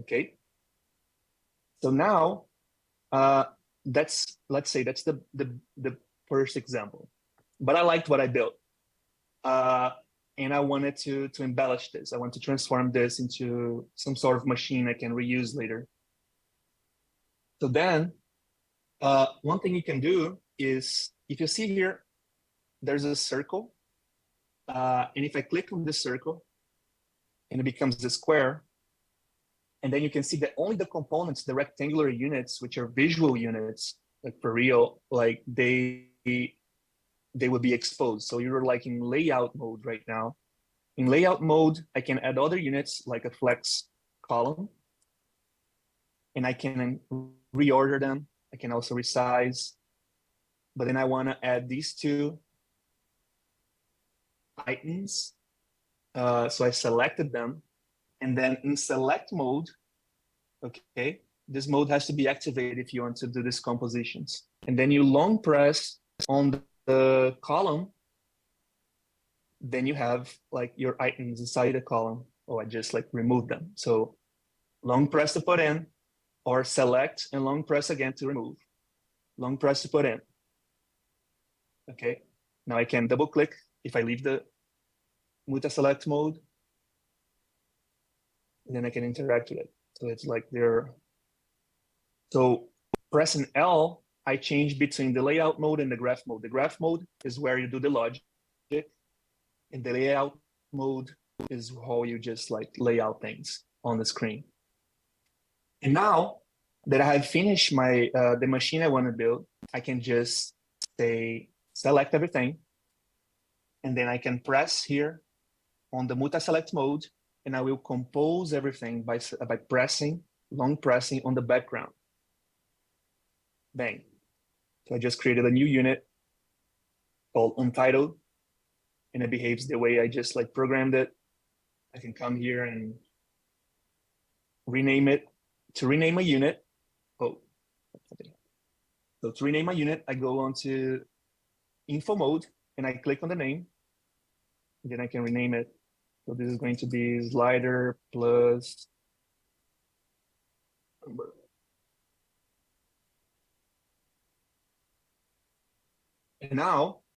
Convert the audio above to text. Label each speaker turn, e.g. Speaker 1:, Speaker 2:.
Speaker 1: okay? So now, let's say that's the first example. But I liked what I built. And I wanted to embellish this. I want to transform this into some sort of machine I can reuse later. So then, one thing you can do is, if you see here, there's a circle. And if I click on this circle, and it becomes the square, and then you can see that only the components, the rectangular units, which are visual units, like for real, like they will be exposed. So you're like in layout mode right now. In layout mode, I can add other units like a flex column, and I can reorder them. I can also resize, but then I want to add these two items. So I selected them, and then in select mode, okay, this mode has to be activated if you want to do these compositions. And then you long press on the column, then you have like your items inside the column. Oh, I just like removed them. So long press to put in, or select and long press again to remove. Long press to put in. Okay, now I can double click if I leave the multi-select mode, and then I can interact with it. So it's like they're, so pressing L, I change between the layout mode and the graph mode. The graph mode is where you do the logic, and the layout mode is how you just like lay out things on the screen. And now that I have finished my the machine I want to build, I can just say select everything, and then I can press here on the multi-select mode, and I will compose everything by pressing, long pressing on the background. Bang. So I just created a new unit called untitled, and it behaves the way I just like programmed it. I can come here and rename it. To rename a unit, so to rename a unit, I go on to info mode, and I click on the name, and then I can rename it. So this is going to be slider plus number. And now